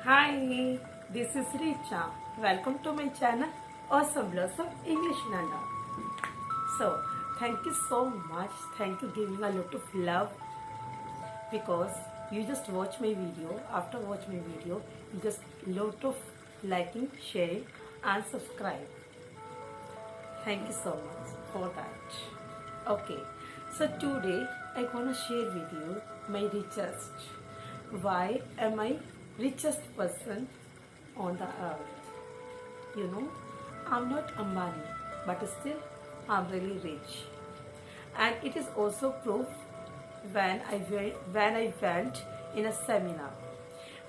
Hi, this is Richa. Welcome to my channel Awesome Blossom English Nana. So, thank you so much. Thank you giving a lot of love because you just watch my video. After watch my video, you just lot of liking, sharing and subscribe. Thank you so much for that. Okay, so today I gonna share with you my richest. Why am I richest person on the earth? You know, I'm not Ambani, but still I'm really rich. And it is also proof when I went in a seminar.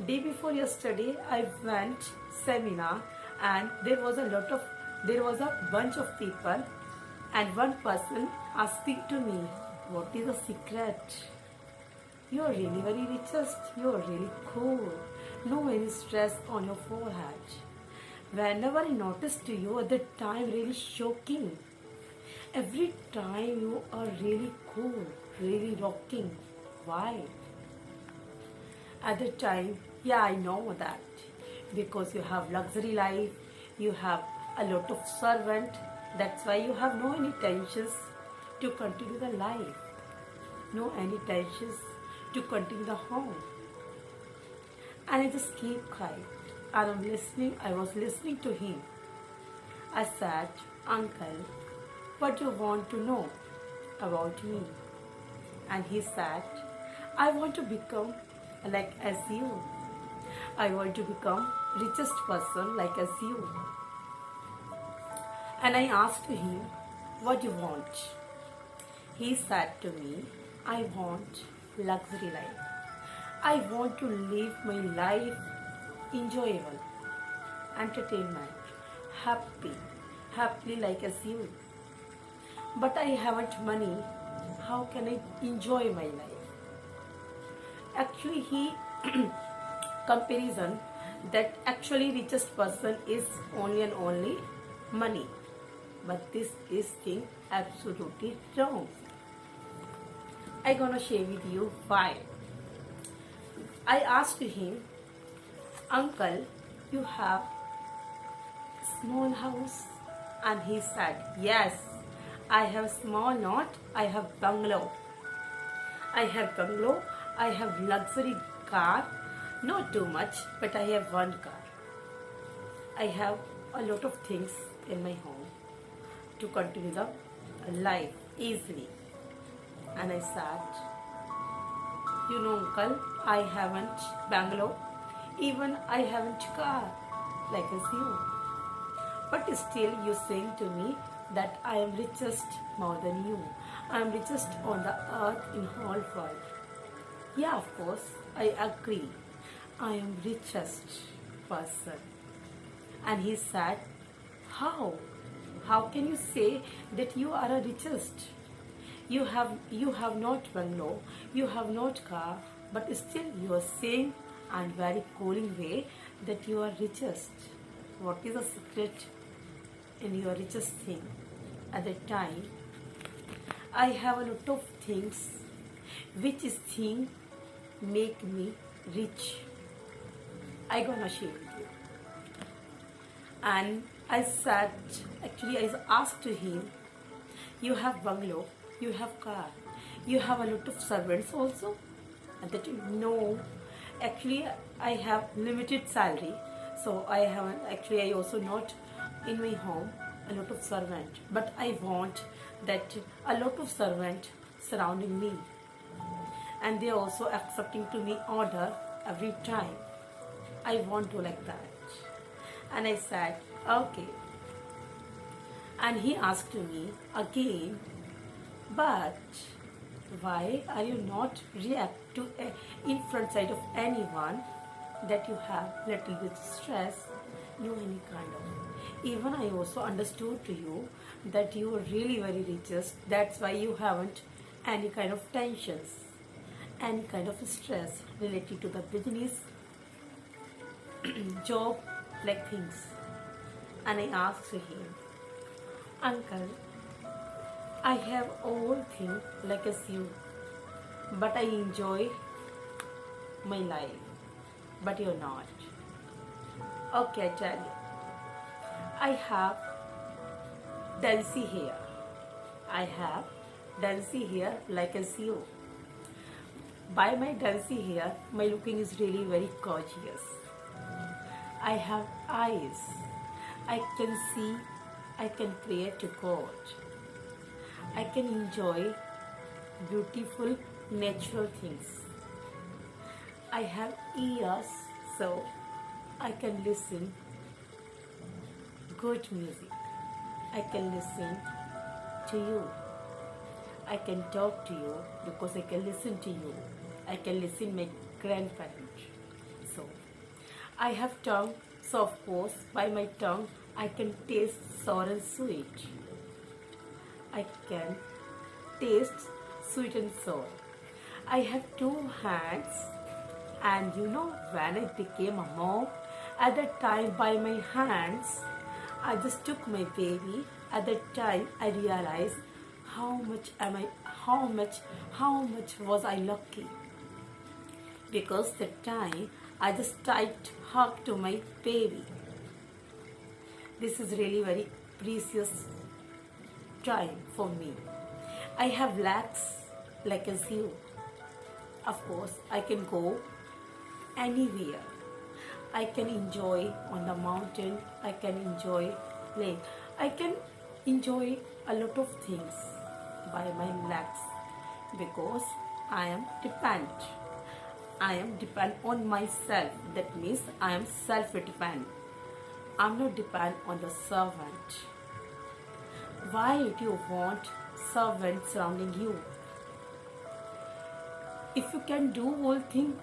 Day before yesterday, I went seminar, and there was a bunch of people, and one person asking to me, "What is the secret? You are really very richest. You are really cool. No any stress on your forehead." Whenever I notice to you at the time, really shocking. Every time you are really cool, really rocking. Why? At the time, yeah, I know that. Because you have luxury life, you have a lot of servant. That's why you have no any tensions to continue the life. No any tensions to continue the home. And I just keep quiet. And I was listening to him. I said, "Uncle, what do you want to know about me?" And he said, "I want to become like as you. I want to become richest person like as you." And I asked him, "What do you want?" He said to me, "I want luxury life. I want to live my life enjoyable, entertainment, happy, happily like as you. But I haven't money. How can I enjoy my life?" Actually, he comparison that actually richest person is only and only money. But this is thing absolutely wrong. I gonna share with you why. I asked him, "Uncle, you have small house?" And he said, "Yes, I have small not, I have bungalow. I have bungalow, I have luxury car, not too much, but I have one car. I have a lot of things in my home to continue the life easily." And I said, "You know, uncle, I haven't bungalow, even I haven't car like as you. But still you saying to me that I am richest more than you. I am richest on the earth in whole world." Yeah, of course, I agree. I am richest person. And he said, "How? How can you say that you are a richest? You have not bungalow, you have not car, but still you are saying and very cooling way that you are richest. What is the secret in your richest thing?" At that time, I have a lot of things which is thing make me rich. I gonna share with you. And I said, actually I asked him, "You have bungalow, you have car, you have a lot of servants also?" And that, "No, actually I have limited salary, so I haven't, actually I also not in my home a lot of servant, but I want that a lot of servant surrounding me, and they also accepting to me order every time. I want to like that." And I said, "Okay." And he asked me again, "But why are you not react to in front side of anyone that you have little bit stress, no any kind of. Even I also understood to you that you are really very richest. That's why you haven't any kind of tensions, any kind of stress related to the business, job, like things." And I asked him, "Uncle, I have all things like as you, but I enjoy my life, but you're not. Okay, I tell you. I have Dancy hair. I have Dancy hair like a CEO. By my Dancy hair, my looking is really very gorgeous. I have eyes. I can see. I can pray to God. I can enjoy beautiful natural things. I have ears, so I can listen good music. I can listen to you. I can talk to you because I can listen to you. I can listen my grandparents. So I have tongue, so of course by my tongue I can taste sour and sweet. I can taste sweet and sour. I have two hands, and you know, when I became a mom, at that time by my hands I just took my baby. At that time I realized how much was I lucky, because that time I just tight hug to my baby. This is really very precious time for me. I have legs like a zoo. Of course, I can go anywhere. I can enjoy on the mountain. I can enjoy lake. I can enjoy a lot of things by my legs because I am dependent. I am dependent on myself. That means I am self-dependent. I'm not dependent on the servant. Why do you want servant surrounding you? If you can do whole thing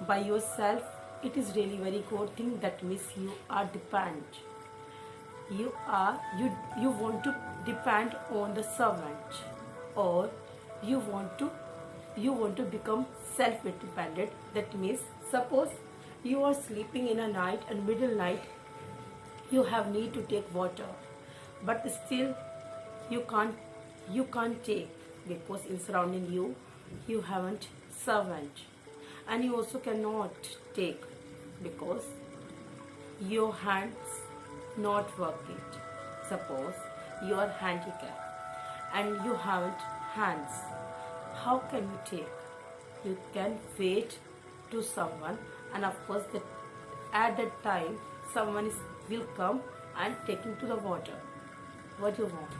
by yourself, it is really very good thing. That means you are dependent. You want to depend on the servant, or you want to become self-dependent. That means suppose you are sleeping in a night and middle night you have need to take water, but still you can't take because in surrounding you haven't servant, and you also cannot take because your hands not working. Suppose you are handicapped and you haven't hands, how can you take? You can wait to someone, and of course that at that time someone will come and taking to the water. What you want?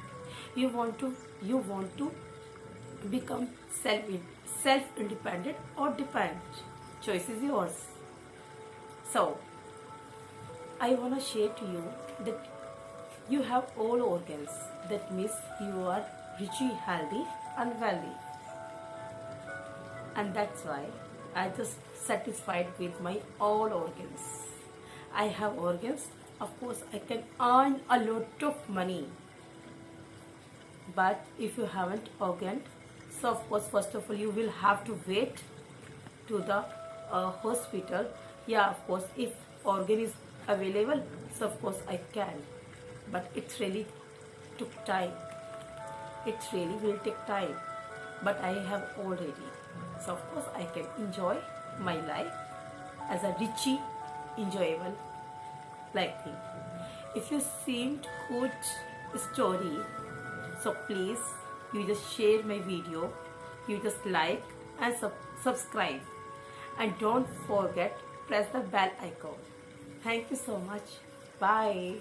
You want to become self independent or dependent. Choice is yours. So I want to share to you that you have all organs. That means you are richly healthy and wealthy, and that's why I just satisfied with my all organs. I have organs. Of course, I can earn a lot of money. But if you haven't organ, so of course, first of all, you will have to wait to the hospital. Yeah, of course, if organ is available, so of course I can. But it really took time. It really will take time. But I have already. So of course I can enjoy my life as a richy, enjoyable like thing. If you seemed good story, so please you just share my video, you just like and subscribe, and don't forget press the bell icon. Thank you so much. Bye.